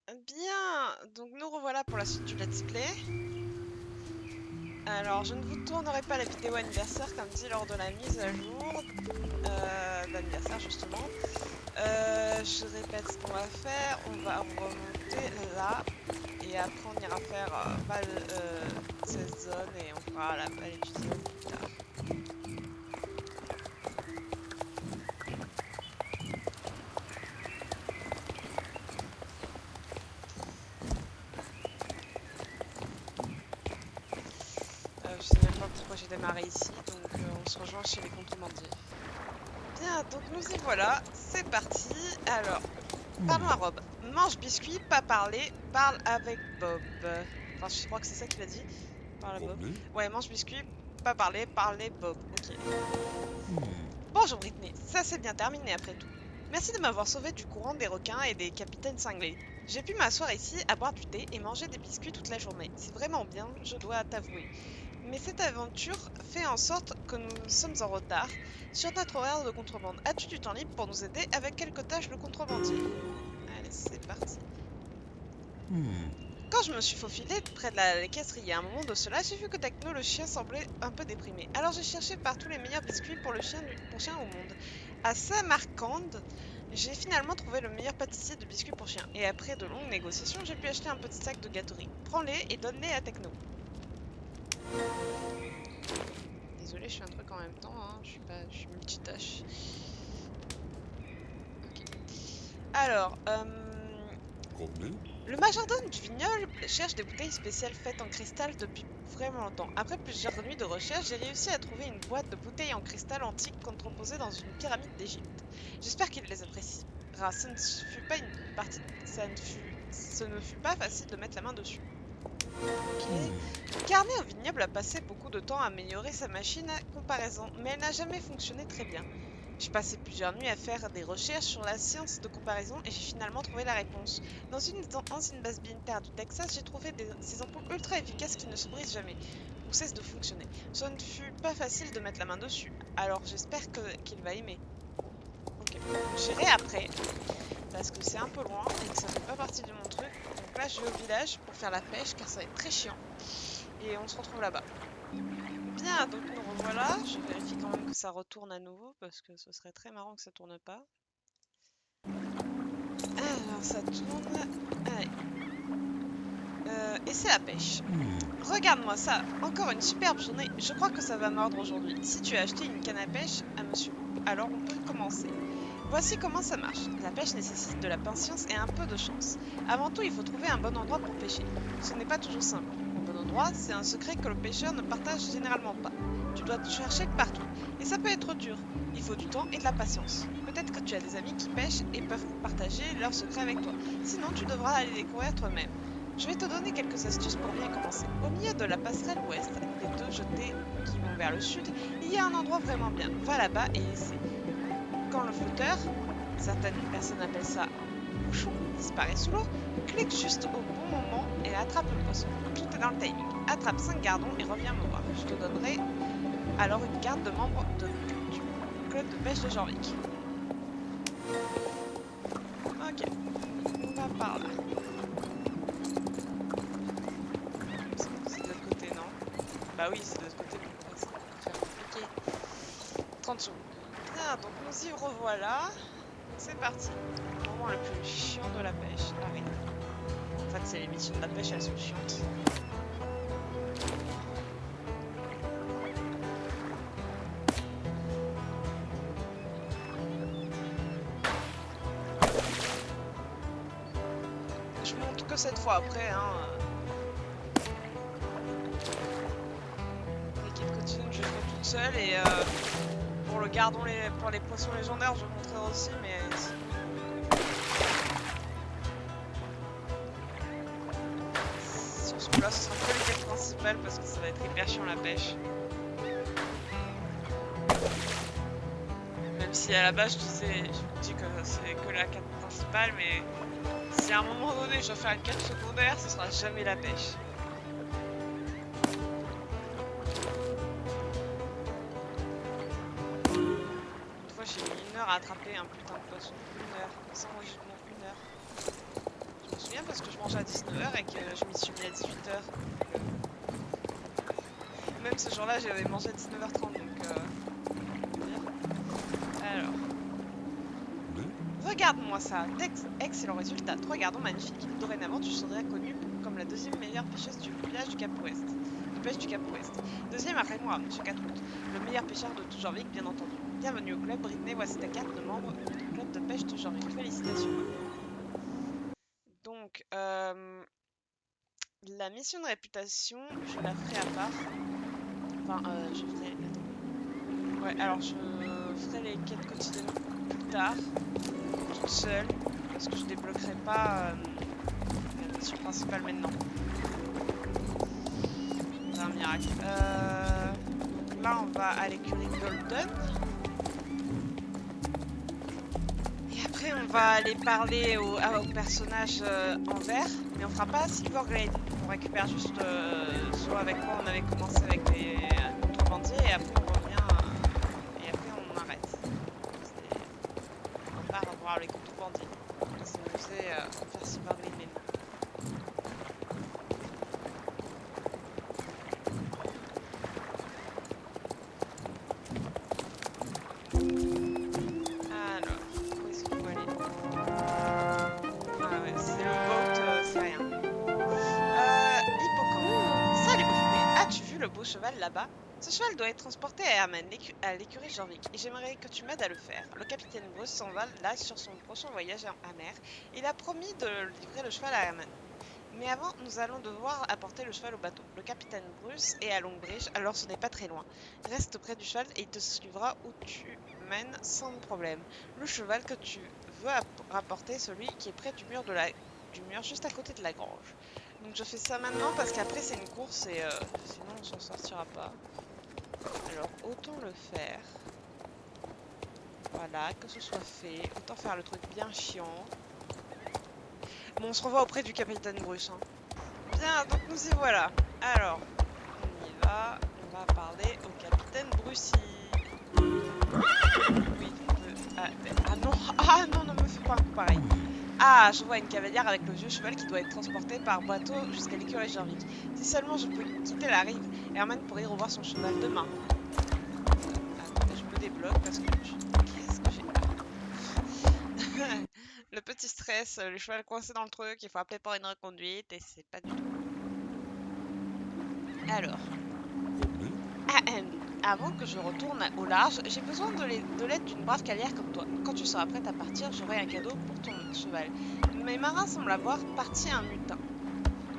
Bien, donc nous revoilà pour la suite du let's play. Alors, je ne vous tournerai pas la vidéo anniversaire comme dit lors de la mise à jour d'anniversaire justement. Je répète ce qu'on va faire, on va remonter là et après on ira faire cette zone et on fera la vallée du Dion plus tard. Je sais même pas pourquoi j'ai démarré ici, donc on se rejoint chez les contrebandiers. Bien, donc nous y voilà, c'est parti. Alors, parlons à Rob. Mange biscuit, pas parler, parle avec Bob. Enfin, je crois que c'est ça qu'il a dit. Parle à Bob. Rodney? Ouais, mange biscuit, pas parler, parler Bob. Ok. Hmm. Bonjour Britney, ça s'est bien terminé après tout. Merci de m'avoir sauvé du courant des requins et des capitaines cinglés. J'ai pu m'asseoir ici à boire du thé et manger des biscuits toute la journée. C'est vraiment bien, je dois t'avouer. Mais cette aventure fait en sorte que nous sommes en retard sur notre horaire de contrebande. As-tu du temps libre pour nous aider avec quelques tâches de contrebandier? Allez, c'est parti. Hmm. Quand je me suis faufilée près de la caisserie il y a un moment de cela, j'ai vu que Techno le chien semblait un peu déprimé. Alors j'ai cherché partout les meilleurs biscuits pour le chien, pour chien au monde. À Samarcande, j'ai finalement trouvé le meilleur pâtissier de biscuits pour chien. Et après de longues négociations, j'ai pu acheter un petit sac de gâterie. Prends-les et donne-les à Techno. Désolée, je fais un truc en même temps, hein. Je suis multitâche. Ok. Alors, Rodney? le majordome du vignoble cherche des bouteilles spéciales faites en cristal depuis vraiment longtemps. Après plusieurs nuits de recherche, j'ai réussi à trouver une boîte de bouteilles en cristal antique entreposée dans une pyramide d'Égypte. J'espère qu'il les appréciera. Ce ne fut pas une partie, ce ne fut pas facile de mettre la main dessus. Ok. Hmm. Carnet au vignoble a passé beaucoup de temps à améliorer sa machine à comparaison, mais elle n'a jamais fonctionné très bien. J'ai passé plusieurs nuits à faire des recherches sur la science de comparaison et j'ai finalement trouvé la réponse. Dans une ancienne base militaire du Texas, j'ai trouvé ces ampoules ultra efficaces qui ne se brisent jamais ou cessent de fonctionner. Ce ne fut pas facile de mettre la main dessus, alors j'espère qu'il va aimer. Ok, donc j'irai après parce que c'est un peu loin et que ça fait pas partie de mon truc. Donc là, je vais au village pour faire la pêche car ça va être très chiant et on se retrouve là-bas. Bien, donc nous revoilà. Je vérifie quand même que ça retourne à nouveau parce que ce serait très marrant que ça tourne pas. Alors ça tourne. Allez. Et c'est la pêche. Hmm. Regarde-moi ça, encore une superbe journée. Je crois que ça va mordre aujourd'hui. Si tu as acheté une canne à pêche à Monsieur Loup, alors on peut commencer. Voici comment ça marche. La pêche nécessite de la patience et un peu de chance. Avant tout, il faut trouver un bon endroit pour pêcher. Ce n'est pas toujours simple. Un bon endroit, c'est un secret que le pêcheur ne partage généralement pas. Tu dois te chercher partout. Et ça peut être dur. Il faut du temps et de la patience. Peut-être que tu as des amis qui pêchent et peuvent partager leurs secrets avec toi. Sinon, tu devras aller découvrir toi-même. Je vais te donner quelques astuces pour bien commencer. Au milieu de la passerelle ouest, des deux jetées qui vont vers le sud, il y a un endroit vraiment bien. Va là-bas et essaie. Quand le flotteur, certaines personnes appellent ça bouchon, disparaît sous l'eau, clique juste au bon moment et attrape le poisson. Tout est dans le timing. Attrape 5 gardons et reviens me voir. Je te donnerai alors une carte de membre du club de pêche de Jorvik. Ok, on va par là. C'est de l'autre côté, non? Bah oui, c'est de l'autre côté, pourquoi ça va faire compliqué? 30 secondes. Bien, donc nous y revoilà. C'est parti. Le moment le plus chiant de la pêche arrive. En fait, c'est les missions de la pêche, elles sont chiantes. Je monte que cette fois après, hein. L'équipe continue, je ferai toute seule et pour le gardon, pour les poissons légendaires, je montrerai aussi, mais sur ce coup-là, ce sera que l'équipe principale parce que ça va être hyper chiant la pêche. Même si à la base, je vous dis que c'est que la quête principale, mais si à un moment donné je dois faire une quête secondaire, ce sera jamais la pêche. Une fois, j'ai mis 1 heure à attraper un putain de poisson. 1 heure. Sans enregistrement, 1 heure. Je me souviens parce que manger à 19 h et que je m'y suis mis à 18 h. Même ce jour-là, j'avais mangé à 19 h 30, donc... Alors... Regarde-moi ça, excellent résultat, 3 gardons magnifiques. Dorénavant, tu serais connue comme la deuxième meilleure pêcheuse du village du Cap Ouest. De pêche du Cap Ouest. Deuxième après moi, Monsieur Catwood, le meilleur pêcheur de tout Jorvik, bien entendu. Bienvenue au club, Britney, voici ta carte de membre du club de pêche de Jorvik. Félicitations. Donc, la mission de réputation, je la ferai à part. Enfin, je ferai... Attends. Ouais, alors je ferai les quêtes quotidiennes plus tard. Toute seule, parce que je débloquerai pas la mission principale maintenant. C'est un miracle. Donc là, on va à l'écurie Golden. Et après, on va aller parler au personnage en vert, mais on fera pas Silverglade. On récupère juste ce avec quoi on avait commencé avec les contrebandiers, et après on revient et après on arrête. On va pas revoir les contrebandiers. On va s'amuser à faire Silverglade maintenant. Cheval là-bas. Ce cheval doit être transporté à Herman, à l'écurie Jorvik, et j'aimerais que tu m'aides à le faire. Le capitaine Bruce s'en va là sur son prochain voyage à mer. Il a promis de livrer le cheval à Herman. Mais avant, nous allons devoir apporter le cheval au bateau. Le capitaine Bruce est à Longbridge, alors ce n'est pas très loin. Reste près du cheval et il te suivra où tu mènes sans problème. Le cheval que tu veux rapporter, celui qui est près du mur, du mur juste à côté de la grange. Donc je fais ça maintenant parce qu'après c'est une course et sinon on s'en sortira pas. Alors autant le faire. Voilà, que ce soit fait. Autant faire le truc bien chiant. Bon, on se revoit auprès du capitaine Bruce. Hein. Bien, donc nous y voilà. Alors, on y va. On va parler au capitaine Brucey. Oui, ah non, ah non, ne me fais pas un coup pareil. Ah, je vois une cavalière avec le vieux cheval qui doit être transporté par bateau jusqu'à l'écurie Jorvik. Si seulement je peux quitter la rive, Herman pourrait y revoir son cheval demain. Attendez, je me débloque parce que... Qu'est-ce que j'ai... Le petit stress, le cheval coincé dans le truc, il faut appeler pour une reconduite et c'est pas du tout. Alors... Avant que je retourne au large, j'ai besoin de l'aide d'une brave cavalière comme toi. Quand tu seras prête à partir, j'aurai un cadeau pour ton cheval. Mes marins semblent avoir parti un mutin.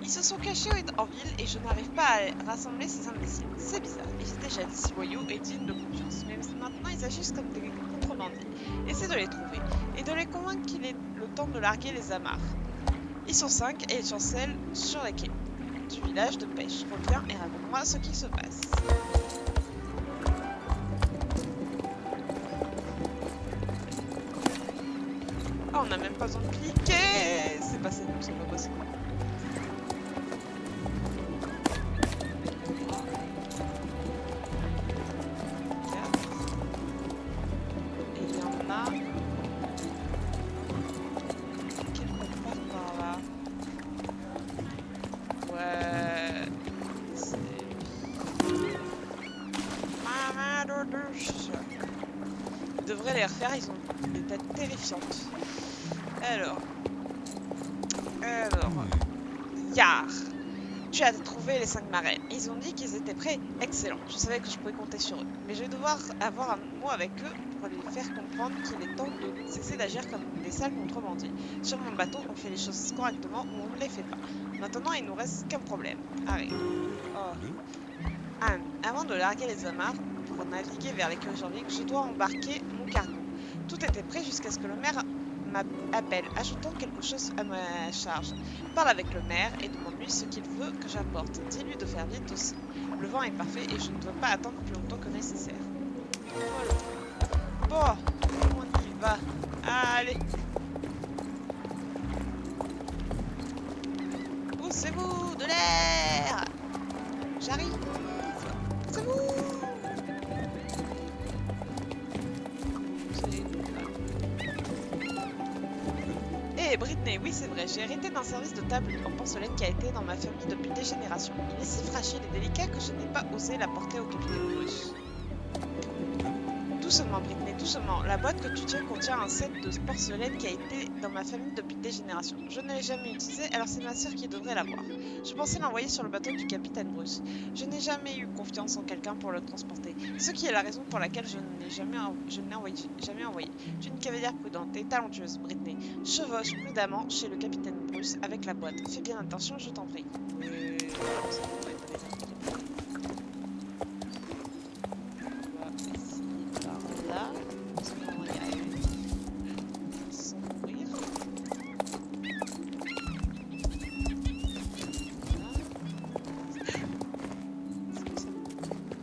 Ils se sont cachés en ville et je n'arrive pas à rassembler ces imbéciles. C'est bizarre, ils étaient jadis voyous et dignes de confiance. Mais maintenant ils agissent comme des contrebandiers. Essaie de les trouver et de les convaincre qu'il est le temps de larguer les amarres. Ils sont 5 et ils chancellent sur les quais du village de pêche. Reviens et raconte-moi ce qui se passe. Oh, on n'a même pas besoin de cliquer. C'est passé, c'est pas possible. Et il y en a quelque part par là. Ouais. C'est... Ils devraient les refaire, ils ont des têtes terrifiantes. Alors, Yar, tu as trouvé les 5 marraines. Ils ont dit qu'ils étaient prêts. Excellent. Je savais que je pouvais compter sur eux. Mais je vais devoir avoir un mot avec eux pour les faire comprendre qu'il est temps de cesser d'agir comme des sales contrebandiers. Sur mon bateau, on fait les choses correctement ou on ne les fait pas. Maintenant, il nous reste qu'un problème. Arrive. Oh. Avant de larguer les amarres pour naviguer vers l'écurie Jorvik, je dois embarquer mon cargo. Tout était prêt jusqu'à ce que le maire m'appelle, ajoutant quelque chose à ma charge. Parle avec le maire et demande-lui ce qu'il veut que j'apporte. Dis-lui de faire vite aussi. Le vent est parfait et je ne dois pas attendre plus longtemps que nécessaire. Voilà. Bon, on y va. Allez. Poussez-vous de l'air. J'arrive. Poussez-vous. Et Britney, oui c'est vrai, j'ai hérité d'un service de table en porcelaine qui a été dans ma famille depuis des générations. Il est si fragile et délicat que je n'ai pas osé l'apporter au capitaine Bruce. Doucement Britney, doucement. La boîte que tu tiens contient un set de porcelaine qui a été dans ma famille depuis des générations. Je ne l'ai jamais utilisé, alors c'est ma sœur qui devrait l'avoir. Je pensais l'envoyer sur le bateau du capitaine Bruce. Je n'ai jamais eu confiance en quelqu'un pour le transporter, ce qui est la raison pour laquelle je ne l'ai jamais envoyé. Tu es une cavalière prudente et talentueuse, Britney. Chevauche prudemment chez le capitaine Bruce avec la boîte. Fais bien attention, je t'en prie. Là, parce qu'on va y arriver sans mourir. Est-ce que ça...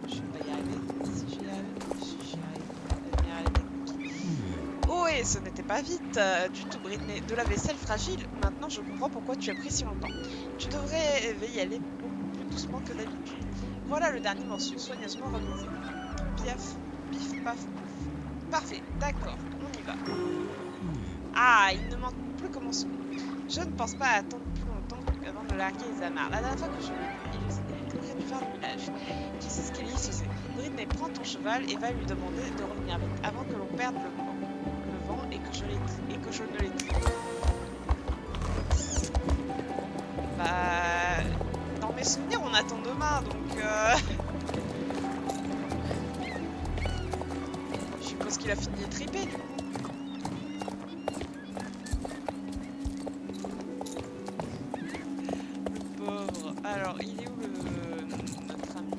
Je vais pas y arriver. Si j'y arrive, oh, et ce n'était pas vite du tout, Britney. De la vaisselle fragile. Maintenant, je comprends pourquoi tu as pris si longtemps. Tu devrais y aller beaucoup plus doucement que d'habitude. Voilà le dernier morceau, soigneusement remisé. Piaf, pif, paf. Parfait, d'accord, on y va. Ah, il ne manque plus que mon second. Je ne pense pas attendre plus longtemps avant de larguer les amarres. La dernière fois que je l'ai vu, il était près du phare du village. Qui sait ce qu'il y faisait? Britney, prends ton cheval et va lui demander de revenir vite avant que l'on perde le vent et que je ne l'ai dit. Bah, dans mes souvenirs, on attend demain, donc je suppose qu'il a fini de triper du coup. Le pauvre. Alors, il est où notre ami?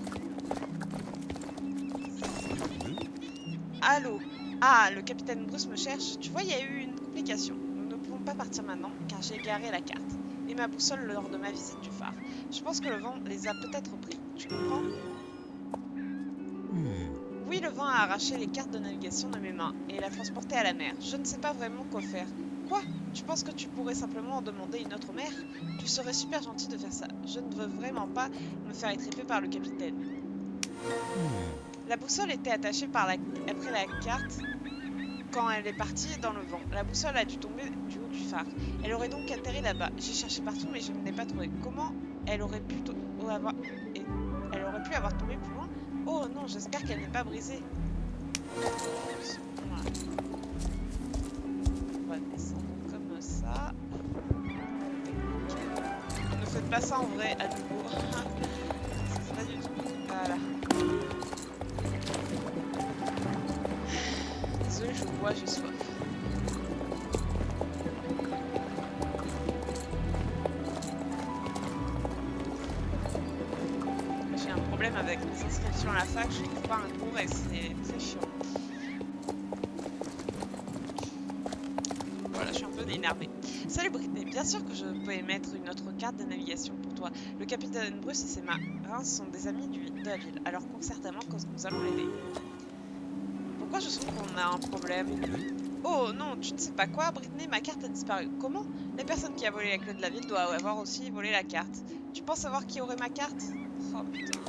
Allô? Ah, le capitaine Bruce me cherche. Tu vois, il y a eu une complication. Nous ne pouvons pas partir maintenant car j'ai égaré la carte et ma boussole lors de ma visite du phare. Je pense que le vent les a peut-être pris. Tu comprends? Oui, le vent a arraché les cartes de navigation de mes mains et l'a transporté à la mer. Je ne sais pas vraiment quoi faire. Quoi? Tu penses que tu pourrais simplement en demander une autre mer? Tu serais super gentil de faire ça. Je ne veux vraiment pas me faire étriper par le capitaine. La boussole était attachée après la carte quand elle est partie dans le vent. La boussole a dû tomber du haut du phare. Elle aurait donc atterri là-bas. J'ai cherché partout mais je ne l'ai pas trouvée. Comment elle aurait pu avoir tombé plus loin? Oh non, j'espère qu'elle n'est pas brisée. Voilà. On va descendre comme ça. Ne faites pas ça en vrai à nouveau. C'est pas du tout. Voilà. Désolée, je bois, j'ai soif. J'ai un problème avec les inscriptions à la fac, je trouve pas un cours et c'est très chiant. Voilà, je suis un peu énervée. Salut Britney, bien sûr que je peux émettre une autre carte de navigation pour toi. Le capitaine Bruce et ses marins sont des amis de la ville, alors certainement que nous allons l'aider. Pourquoi je trouve qu'on a un problème? Oh non, tu ne sais pas quoi, Britney, ma carte a disparu. Comment? La personne qui a volé la clé de la ville doit avoir aussi volé la carte. Tu penses savoir qui aurait ma carte? Oh putain.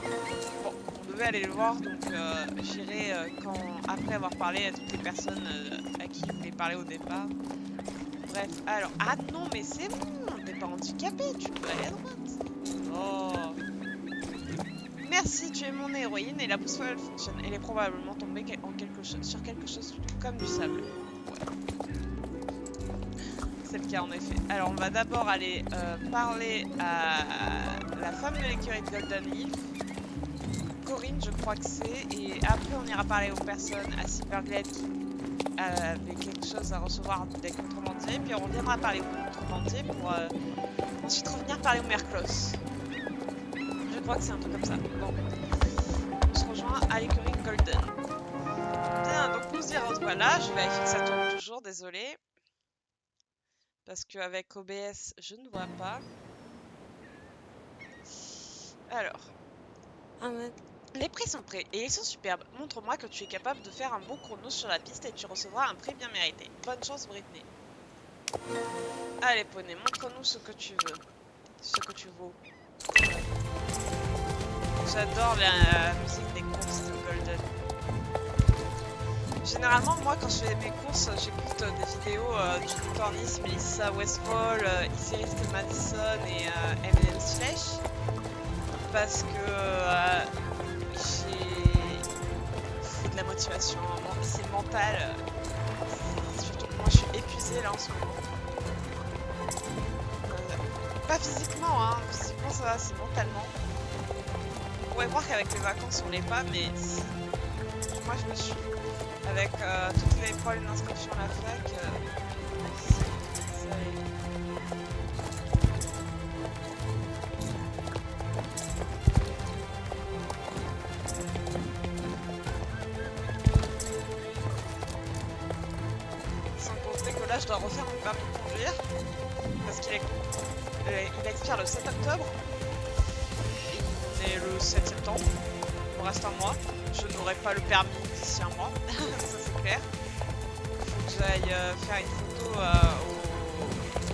Bon, on devait aller le voir, donc j'irai après avoir parlé à toutes les personnes à qui je voulais parler au départ. Bref, alors... Ah non, mais c'est bon, t'es pas handicapé, tu peux aller à droite. Oh. Merci, tu es mon héroïne et la boussole fonctionne. Elle est probablement tombée sur quelque chose comme du sable. Ouais. C'est le cas en effet. Alors on va d'abord aller parler à la femme de l'écurie de Golden Leaf. Corinne, je crois que c'est. Et après on ira parler aux personnes à Silverglade qui avaient quelque chose à recevoir des contrebandiers. Puis on reviendra parler aux contrebandiers pour ensuite revenir parler aux Merclos. Je crois que c'est un truc comme ça. Bon. On se rejoint à l'écurie Golden. Bien, donc nous y revoilà. Je vérifie que ça tourne toujours, désolé. Parce qu'avec OBS, je ne vois pas. Alors. Les prix sont prêts et ils sont superbes. Montre-moi que tu es capable de faire un bon chrono sur la piste et tu recevras un prix bien mérité. Bonne chance, Britney. Allez, poney, montre-nous ce que tu veux. Ce que tu vaux. J'adore la musique des courses de Golden. Généralement, moi, quand je fais mes courses, j'écoute des vidéos du Cornice, Melissa Westfall, Isiris Madison et Eminem Slash. Parce que faut de la motivation, c'est mental. Surtout que moi, je suis épuisée là en ce moment. Pas physiquement, hein. Physiquement, ça va, c'est mentalement. On pourrait croire qu'avec les vacances, on l'est pas, mais si. Moi, je me suis. Avec toutes les problèmes d'inscription à la fac, sans compter que là, je dois refaire mon permis de conduire parce il expire le 7 octobre. Et on est le 7 septembre. Il me reste un mois. Je n'aurai pas le permis d'ici un mois, ça c'est clair. Il faut que j'aille faire une photo au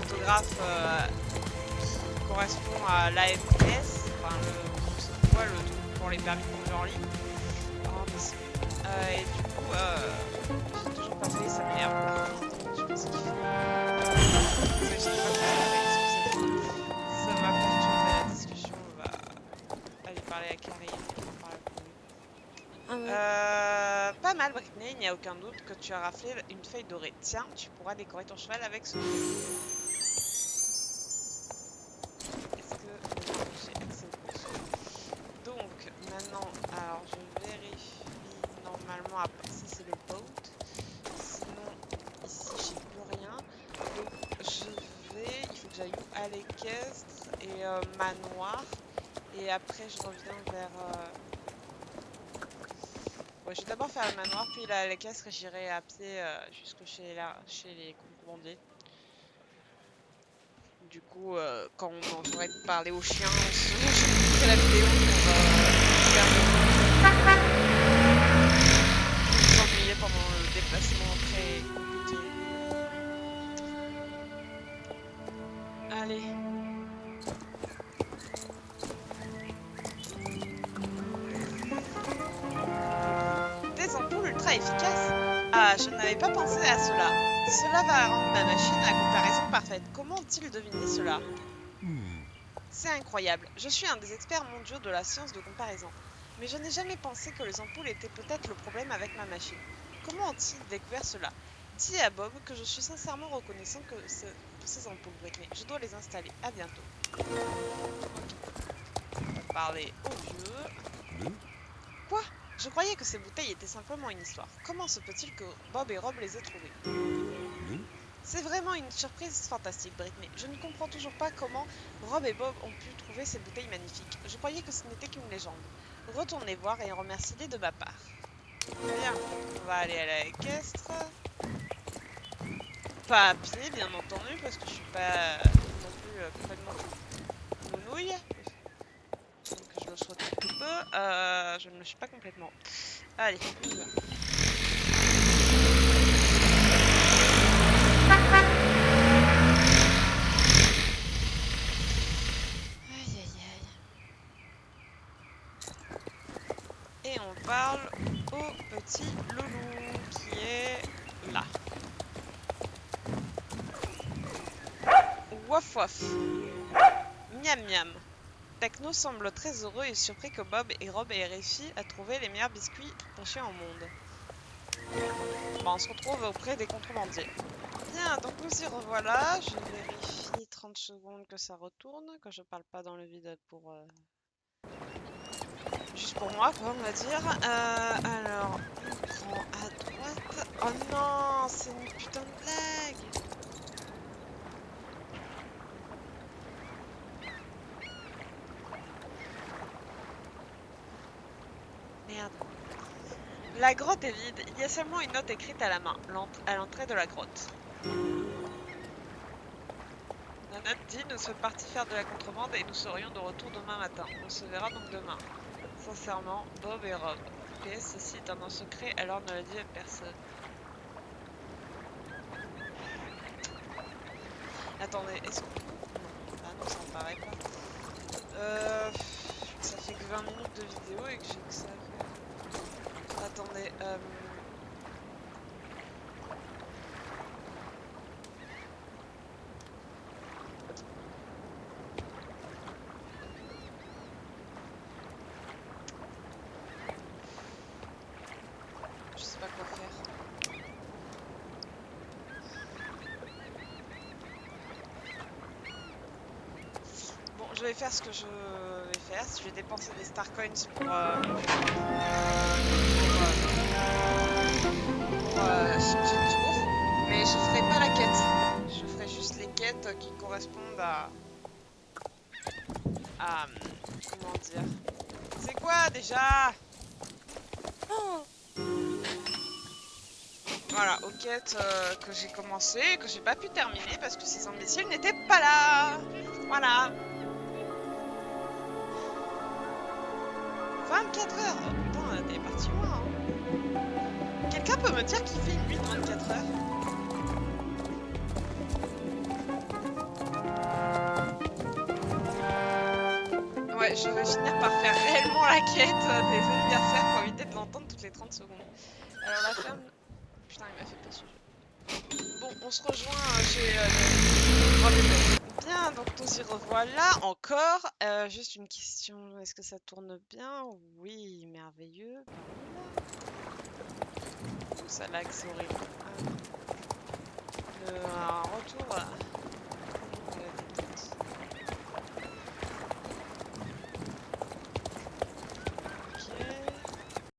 photographe qui correspond à l'AMS, enfin le truc pour les permis de conduire en ligne. Et du coup, j'ai toujours pas fait, ça m'énerve. Je pense qu'il faut. Ça m'a perturbé la discussion. On va aller parler à Carrie. Pas mal, Britney, il n'y a aucun doute que tu as raflé une feuille dorée. Tiens, tu pourras décorer ton cheval avec ce. Est-ce que j'ai accès au courses? Donc, maintenant, alors je vérifie. Normalement, après ça, c'est le boat. Sinon, ici, j'ai plus rien. Donc, il faut que j'aille à l'équestre et manoir. Et après, je reviens vers. Ouais, je vais d'abord faire le manoir, puis là, l'équestre, j'irai à pied jusque chez les contrebandiers. Du coup, quand on aurait parlé aux chiens, je ferai la vidéo pour faire vous ennuyer pendant le déplacement très compliqué. Allez. Des ampoules ultra efficaces. Ah, je n'avais pas pensé à cela. Cela va rendre ma machine à comparaison parfaite. Comment ont-ils deviné cela? C'est incroyable. Je suis un des experts mondiaux de la science de comparaison. Mais je n'ai jamais pensé que les ampoules étaient peut-être le problème avec ma machine. Comment ont-ils découvert cela? Dis à Bob que je suis sincèrement reconnaissant pour ces ampoules, Britney. Je dois les installer. À bientôt. Okay. On va parler au vieux. Quoi? Je croyais que ces bouteilles étaient simplement une histoire. Comment se peut-il que Bob et Rob les aient trouvées? C'est vraiment une surprise fantastique, Britney. Je ne comprends toujours pas comment Rob et Bob ont pu trouver ces bouteilles magnifiques. Je croyais que ce n'était qu'une légende. Retournez voir et remerciez-les de ma part. Bien, on va aller à la équestre. Pas à pied, bien entendu, parce que je suis pas non plus complètement nounouille. Donc je le souhaite un petit peu. Je ne le suis pas complètement. Allez, on y va. Aïe aïe aïe. Et on parle au petit loulou qui est là. Waf waf. Miam miam. Techno semble très heureux et surpris que Bob et Rob aient réussi à trouver les meilleurs biscuits pour chien au monde. Bon, on se retrouve auprès des contrebandiers. Bien, donc nous y revoilà. Je vérifie 30 secondes que ça retourne, que je parle pas dans le vide pour... juste pour moi, quoi, on va dire. Alors, on prend à droite. Oh non, c'est une putain de blague. Merde. La grotte est vide. Il y a seulement une note écrite à la main, à l'entrée de la grotte. La note dit: nous sommes partis faire de la contrebande et nous serions de retour demain matin. On se verra donc demain. Sincèrement, Bob et Rob. PS, ceci est un secret, alors ne le dis à personne. Attendez, est-ce que... Non. Ah non, ça me paraît pas. Ça fait que 20 minutes de vidéo et que j'ai que ça à faire. Attendez, je vais faire ce que je vais faire. Je vais dépenser des Star Coins pour changer de tour. Mais je ferai pas la quête. Je ferai juste les quêtes qui correspondent à comment dire. C'est quoi déjà? Voilà, aux quêtes que j'ai commencé, que j'ai pas pu terminer parce que ces imbéciles n'étaient pas là. Voilà. 24 heures. Oh, putain, t'es parti loin. Hein. Quelqu'un peut me dire qu'il fait une nuit de 24 heures? Ouais, je vais finir par faire réellement la quête des anniversaires pour éviter de l'entendre toutes les 30 secondes. Alors la ferme... Putain, il m'a fait peur ce jeu. Bon, on se rejoint chez Bien, donc nous y revoilà encore. Juste une question, est-ce que ça tourne bien? Oui, merveilleux. Ouh, ça lag, c'est horrible.